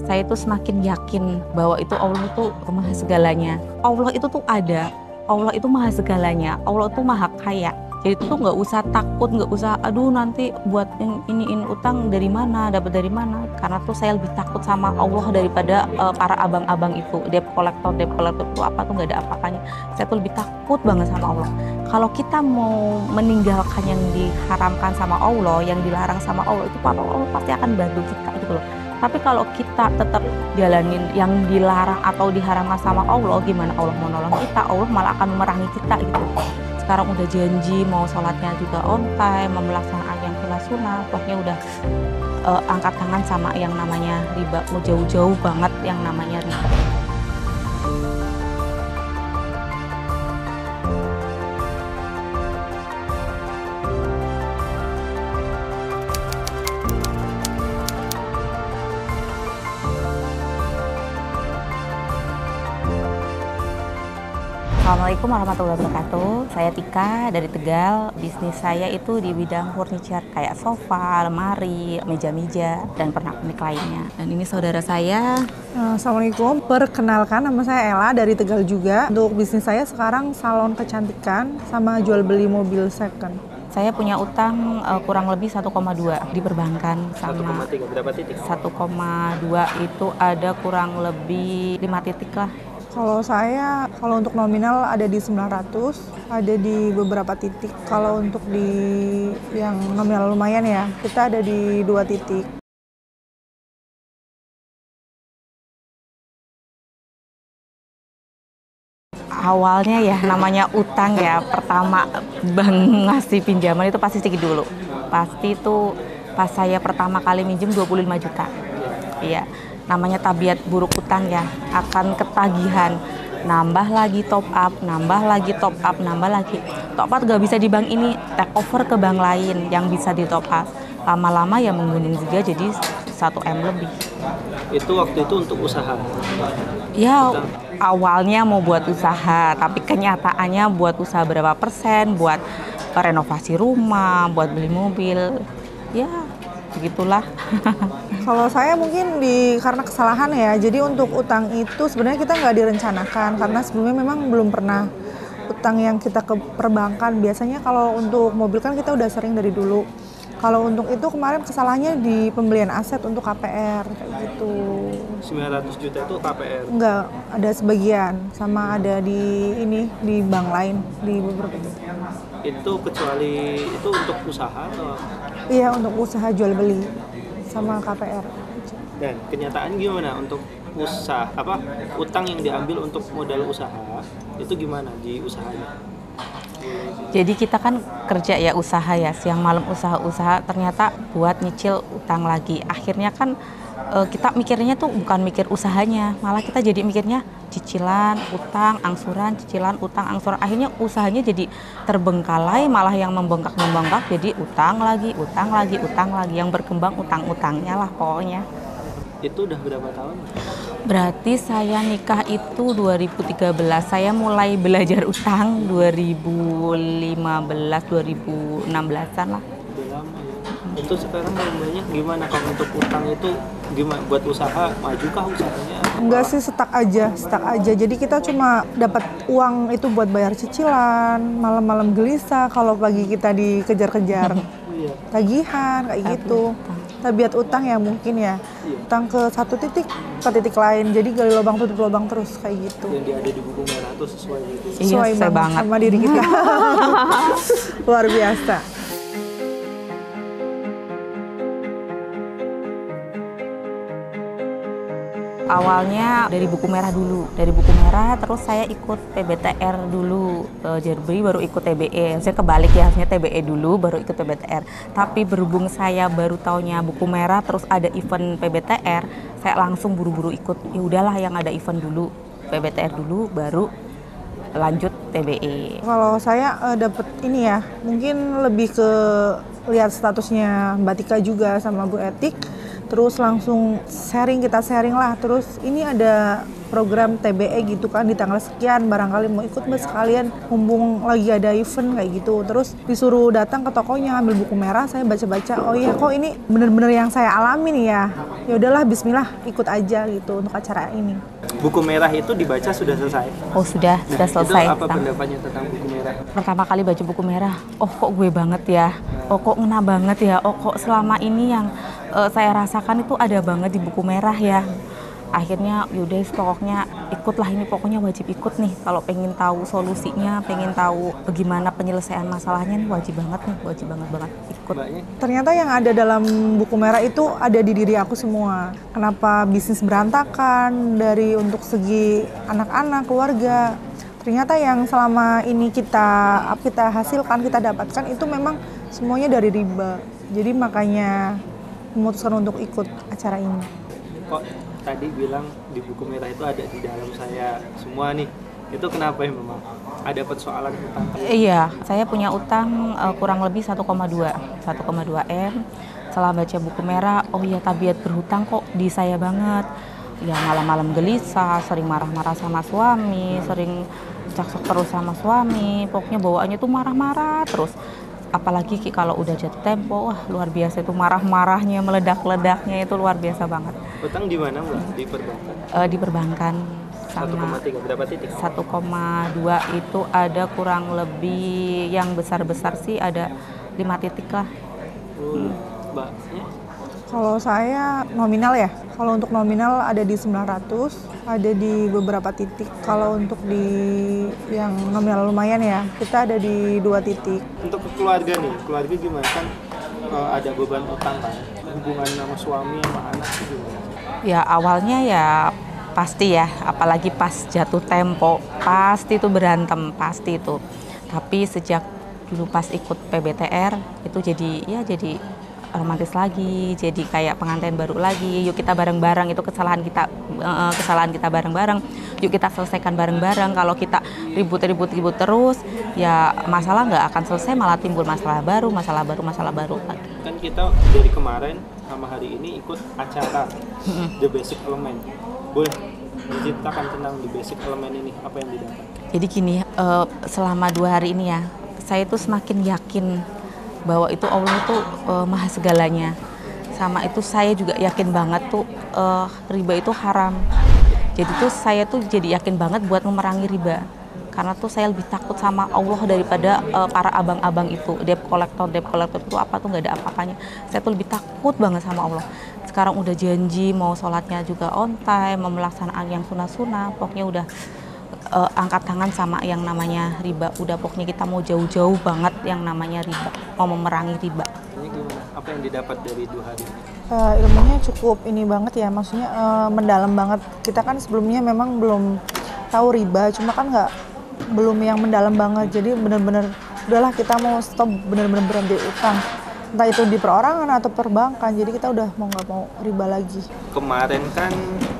saya itu semakin yakin bahwa itu Allah itu maha segalanya. Allah itu tuh ada, Allah itu maha segalanya, Allah itu maha kaya. Jadi itu tuh nggak usah takut, nggak usah aduh nanti buat ini utang dari mana, dapat dari mana. Karena tuh saya lebih takut sama Allah daripada para abang-abang itu, debt collector itu apa tuh nggak ada apa-apanya. Saya tuh lebih takut banget sama Allah. Kalau kita mau meninggalkan yang diharamkan sama Allah, yang dilarang sama Allah, itu Allah pasti akan bantu kita gitu loh. Tapi kalau kita tetap jalanin yang dilarang atau diharamkan sama Allah, gimana Allah mau nolong kita? Allah malah akan memerangi kita gitu. Sekarang udah janji mau sholatnya juga on time, mau melaksanakan yang sunah, pokoknya udah angkat tangan sama yang namanya riba, mau jauh-jauh banget yang namanya riba. Assalamualaikum warahmatullahi wabarakatuh. Saya Tika dari Tegal. Bisnis saya itu di bidang furniture kayak sofa, lemari, meja-meja, dan pernak-pernik lainnya. Dan ini saudara saya. Assalamualaikum. Perkenalkan, nama saya Ella dari Tegal juga. Untuk bisnis saya sekarang salon kecantikan sama jual beli mobil second. Saya punya utang kurang lebih 1,2 di perbankan sama 1,3 berapa titik? 1,2 itu ada kurang lebih 5 titik lah. Kalau saya, kalau untuk nominal ada di 900, ada di beberapa titik. Kalau untuk di yang nominal lumayan ya, kita ada di 2 titik. Awalnya ya namanya utang ya, pertama bank ngasih pinjaman itu pasti sedikit dulu. Pasti itu pas saya pertama kali minjem 25 juta. Iya. Namanya tabiat buruk utang ya, akan ketagihan, nambah lagi top up, nambah lagi top up, nambah lagi top up. Gak bisa di bank ini, take over ke bank lain yang bisa di top up. Lama-lama ya menggunung juga jadi 1 M lebih. Itu waktu itu untuk usaha? Ya awalnya mau buat usaha, tapi kenyataannya buat usaha berapa persen, buat renovasi rumah, buat beli mobil, ya begitulah. Kalau saya mungkin karena kesalahan ya, jadi untuk utang itu sebenarnya kita nggak direncanakan karena sebelumnya memang belum pernah utang yang kita ke perbankan. Biasanya kalau untuk mobil kan kita udah sering dari dulu. Kalau untuk itu kemarin kesalahannya di pembelian aset untuk KPR kayak gitu. 900 juta itu KPR? Enggak, ada sebagian sama ada di bank lain di beberapa. Itu kecuali itu untuk usaha atau? Iya, untuk usaha jual beli sama KPR. Dan kenyataan gimana untuk usaha utang yang diambil untuk modal usaha itu gimana di usahanya? Jadi kita kan kerja ya usaha ya, siang malam usaha ternyata buat nyicil utang lagi. Akhirnya kan kita mikirnya tuh bukan mikir usahanya, malah kita jadi mikirnya cicilan, utang, angsuran, cicilan, utang, angsuran. Akhirnya usahanya jadi terbengkalai, malah yang membengkak jadi utang lagi, yang berkembang utang-utangnya lah pokoknya. Itu udah berapa tahun? Berarti saya nikah itu 2013, saya mulai belajar utang 2015, 2016-an lah. Udah lama ya. Itu sekarang banyak gimana kalau untuk utang itu gimana buat usaha, majukah usahanya? Enggak sih, stuck aja. Jadi kita cuma dapat uang itu buat bayar cicilan, malam-malam gelisah kalau pagi kita dikejar-kejar tagihan kayak gitu. Tabiat utang ya mungkin ya, utang ke satu titik ke titik lain, jadi gali lubang tutup lubang terus kayak gitu. Yang ada di buku merah itu sesuai gitu? Sesuai banget sama diri kita. Luar biasa. Awalnya dari buku merah dulu, terus saya ikut PBTR dulu, jadi baru ikut TBE, saya kebalik ya, harusnya TBE dulu baru ikut PBTR. Tapi berhubung saya baru taunya buku merah, terus ada event PBTR, saya langsung buru-buru ikut. Ya udahlah yang ada event dulu, PBTR dulu, baru lanjut TBE. Kalau saya dapet ini ya, mungkin lebih ke lihat statusnya Mbak Tika juga sama Bu Etik. terus langsung kita sharing lah, terus ini ada program TBE gitu kan di tanggal sekian, barangkali mau ikut Mbak sekalian mumpung lagi ada event kayak gitu. Terus disuruh datang ke tokonya ambil buku merah, saya baca-baca, oh iya kok ini bener-bener yang saya alami nih ya. Ya udahlah bismillah ikut aja gitu untuk acara ini. Buku merah itu dibaca sudah selesai. Oh sudah selesai. Itu apa pendapatnya tentang buku merah? Pertama kali baca buku merah, oh kok gue banget ya, oh kok ngena banget ya, oh kok selama ini yang saya rasakan itu ada banget di buku merah ya. Akhirnya yaudah pokoknya ikutlah, ini pokoknya wajib ikut nih, kalau pengen tahu solusinya, pengen tahu bagaimana penyelesaian masalahnya nih wajib banget ikut. Ternyata yang ada dalam buku merah itu ada di diri aku semua. Kenapa bisnis berantakan dari untuk segi anak-anak, keluarga. Ternyata yang selama ini kita hasilkan, kita dapatkan itu memang semuanya dari riba. Jadi makanya memutuskan untuk ikut acara ini. Kok tadi bilang di buku merah itu ada di dalam saya semua nih, itu kenapa ya memang? Ada persoalan utang? Iya, saya punya utang kurang lebih 1,2 M. Setelah baca buku merah, oh iya tabiat berhutang kok di saya banget. Ya malam-malam gelisah, sering marah-marah sama suami, sering cekcok terus sama suami, pokoknya bawaannya tuh marah-marah terus. Apalagi kalau udah jatuh tempo, wah luar biasa itu marah-marahnya, meledak-ledaknya itu luar biasa banget. Utang di mana Mbak? Di perbankan? Di perbankan sama 1,3 berapa titik? 1,2 itu ada kurang lebih, yang besar-besar sih ada 5 titik lah. Mbaknya? Kalau saya nominal ya, kalau untuk nominal ada di 900, ada di beberapa titik. Kalau untuk di yang nominal lumayan ya, kita ada di 2 titik. Untuk ke keluarga nih, keluarga gimana kan? Ada beban utang kan? Hubungan sama suami sama anak itu gimana? Ya awalnya ya pasti ya, apalagi pas jatuh tempo, pasti itu berantem, pasti itu. Tapi sejak dulu pas ikut PBTR itu jadi romantis lagi, jadi kayak pengantin baru lagi. Yuk kita bareng-bareng, itu kesalahan kita bareng-bareng. Yuk kita selesaikan bareng-bareng. Kalau kita ribut terus, ya masalah nggak akan selesai, malah timbul masalah baru. Kan kita dari kemarin sama hari ini ikut acara The Basic Element. Boleh diceritakan tentang The Basic Element ini, apa yang didapat? Jadi gini, selama 2 hari ini ya, saya tuh semakin yakin bahwa itu Allah tuh maha segalanya. Sama itu saya juga yakin banget tuh riba itu haram. Jadi tuh saya tuh jadi yakin banget buat memerangi riba. Karena tuh saya lebih takut sama Allah daripada para abang-abang itu. Debt collector itu apa tuh nggak ada apa-apanya. Saya tuh lebih takut banget sama Allah. Sekarang udah janji mau sholatnya juga on time, mau melaksanakan yang sunnah-sunnah. Pokoknya udah angkat tangan sama yang namanya riba. Udah pokoknya kita mau jauh-jauh banget yang namanya riba, mau memerangi riba. Ini gimana? Apa yang didapat dari 2 hari ini? Ilmunya cukup ini banget ya, maksudnya mendalam banget. Kita kan sebelumnya memang belum tahu riba, cuma kan belum yang mendalam banget. Jadi benar-benar udahlah kita mau stop, benar-benar berhenti utang. Entah itu di perorangan atau perbankan, jadi kita udah nggak mau riba lagi. Kemarin kan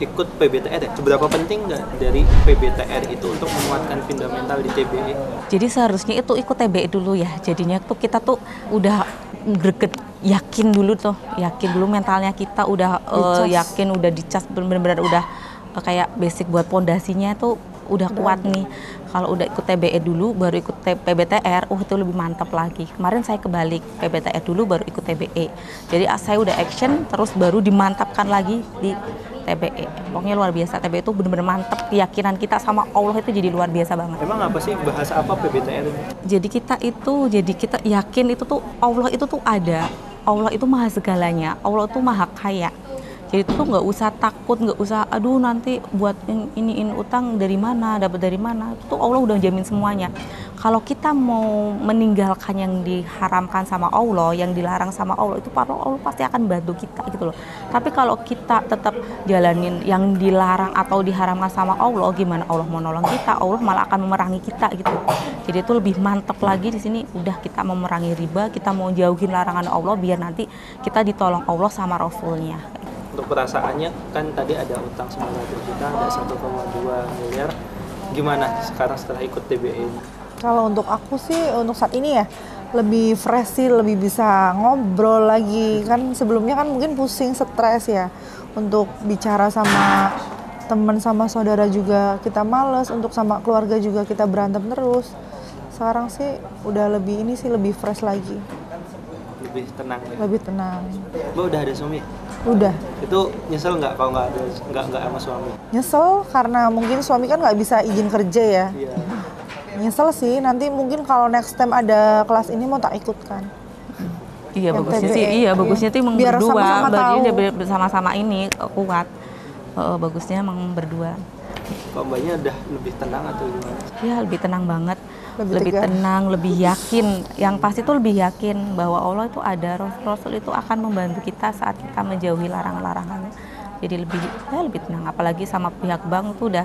ikut PBTR ya, seberapa penting nggak dari PBTR itu untuk menguatkan fundamental di TBE? Jadi seharusnya itu ikut TBE dulu ya, jadinya tuh kita tuh udah greget, yakin dulu mentalnya kita udah yakin, udah dicas bener-bener udah kayak basic buat pondasinya tuh udah kuat nih. Kalau udah ikut TBE dulu baru ikut PBTR, itu lebih mantap lagi. Kemarin saya kebalik, PBTR dulu baru ikut TBE. Jadi saya udah action terus baru dimantapkan lagi di TBE. Pokoknya luar biasa, TBE itu benar-benar mantap, keyakinan kita sama Allah itu jadi luar biasa banget. Emang apa sih, bahasa apa PBTR ini? Jadi kita yakin itu tuh Allah itu tuh ada. Allah itu maha segalanya, Allah itu maha kaya. Jadi itu tuh nggak usah takut, nggak usah aduh nanti buat iniin utang dari mana, dapat dari mana. Itu tuh Allah udah jamin semuanya. Kalau kita mau meninggalkan yang diharamkan sama Allah, yang dilarang sama Allah, itu Allah pasti akan bantu kita gitu loh. Tapi kalau kita tetap jalanin yang dilarang atau diharamkan sama Allah, gimana Allah mau nolong kita? Allah malah akan memerangi kita gitu. Jadi itu lebih mantap lagi di sini. Udah kita mau memerangi riba, kita mau jauhin larangan Allah biar nanti kita ditolong Allah sama Rasulnya. Untuk perasaannya kan tadi ada utang 900 juta, ada 1,2 miliar. Gimana sekarang setelah ikut TBE ini? Kalau untuk aku sih, untuk saat ini ya, lebih fresh sih, lebih bisa ngobrol lagi. Kan sebelumnya kan mungkin pusing, stres ya. Untuk bicara sama teman sama saudara juga kita males, untuk sama keluarga juga kita berantem terus. Sekarang sih udah lebih ini sih, lebih fresh lagi. Lebih tenang ya? Lebih tenang. Mbak udah ada suami? Udah. Itu nyesel nggak kalau nggak sama suami? Nyesel karena mungkin suami kan nggak bisa izin kerja ya. Iya. Nyesel sih, nanti mungkin kalau next time ada kelas ini mau tak ikutkan. Iya Yang bagusnya TBE, sih, iya bagusnya tuh emang biar berdua, sama-sama tahu. dia bersama-sama ini kuat. Bagusnya emang berdua. Kok mbaknya udah lebih tenang atau gimana? Ya lebih tenang banget, Lebih lebih tegar. tenang, lebih yakin. Yang pasti tuh lebih yakin bahwa Allah itu ada, Rasul itu akan membantu kita saat kita menjauhi larangan-larangan. Jadi lebih tenang. Apalagi sama pihak bank tuh udah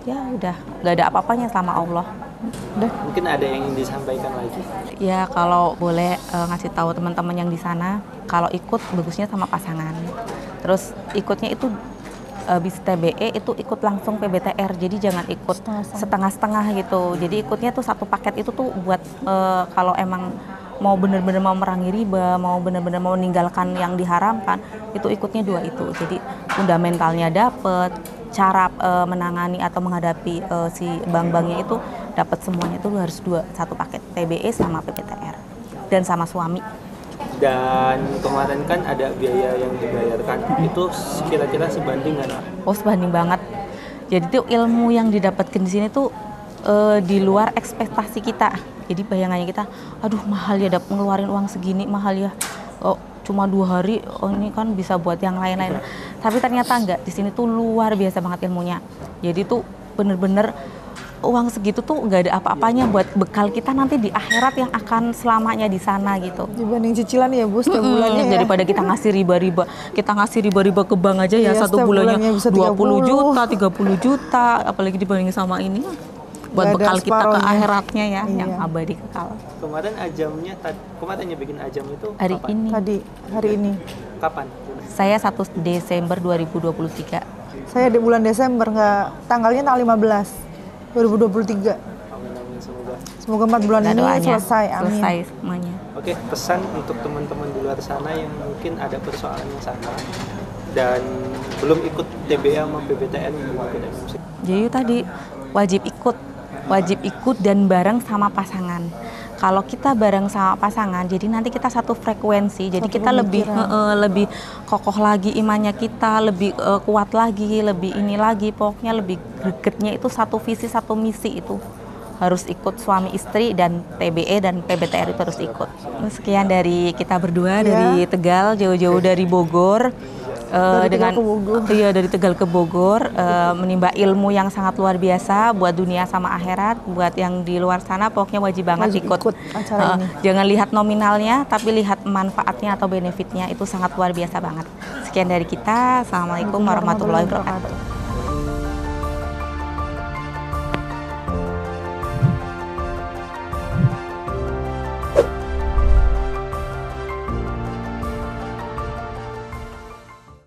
nggak ada apa-apanya sama Allah. Udah. Mungkin ada yang ingin disampaikan lagi? Ya kalau boleh ngasih tahu teman-teman yang di sana, kalau ikut bagusnya sama pasangan. Terus ikutnya itu bis TBE itu ikut langsung PBTR, jadi jangan ikut setengah-setengah gitu. Jadi ikutnya tuh satu paket itu tuh buat kalau emang mau bener-bener mau merangi riba, mau bener-bener mau meninggalkan yang diharamkan, itu ikutnya dua itu. Jadi fundamentalnya dapet, cara menangani atau menghadapi si bank-banknya itu dapat semuanya, itu harus satu paket TBE sama PBTR dan sama suami. Dan kemarin kan ada biaya yang dibayarkan, itu kira-kira sebanding nggak? Oh sebanding banget. Jadi tuh ilmu yang didapatkan di sini tuh di luar ekspektasi kita. Jadi bayangannya kita, aduh mahal ya ngeluarin uang segini, mahal ya. Oh cuma 2 hari, oh ini kan bisa buat yang lain-lain. Tapi ternyata enggak, di sini tuh luar biasa banget ilmunya. Jadi tuh bener-bener uang segitu tuh nggak ada apa-apanya buat bekal kita nanti di akhirat yang akan selamanya di sana gitu. Dibanding cicilan ya Bu, setiap bulannya ya. Daripada kita ngasih riba-riba ke bank aja ya, Iya, satu setiap bulannya bulannya bisa 20 juta, 30 juta, apalagi dibanding sama ini buat Nggak ada bekal kita ke separohnya. akhiratnya ya, Iya. yang abadi kekal. Kemarin kemarin bikin ajam itu Hari kapan? ini Hari ini. Kapan? saya 1 Desember 2023. Saya di bulan Desember, nggak, tanggalnya tanggal 15 2023. Amin, semoga. Semoga 4 bulan Nah, ini doanya selesai. Amin. selesai semuanya. Oke, pesan untuk teman-teman di luar sana yang mungkin ada persoalan yang sama dan belum ikut TBA sama PBTN, belum ikut MMC. Jadi tadi wajib ikut dan bareng sama pasangan. Kalau kita bareng sama pasangan, jadi nanti kita satu frekuensi, jadi Satu kita lebih pemikiran. lebih kokoh lagi imannya kita, lebih kuat lagi, lebih ini lagi, pokoknya lebih gregetnya itu satu visi, satu misi itu. Harus ikut suami istri dan TBE dan PBTR itu harus ikut. Sekian dari kita berdua dari Tegal, jauh-jauh dari Bogor. Dari Tegal ke Bogor. Iya, dari Tegal ke Bogor, menimba ilmu yang sangat luar biasa buat dunia sama akhirat. Buat yang di luar sana pokoknya wajib banget Wajib ikut acara ini. Jangan lihat nominalnya, tapi lihat manfaatnya atau benefitnya, itu sangat luar biasa banget. Sekian dari kita. Assalamualaikum warahmatullahi wabarakatuh.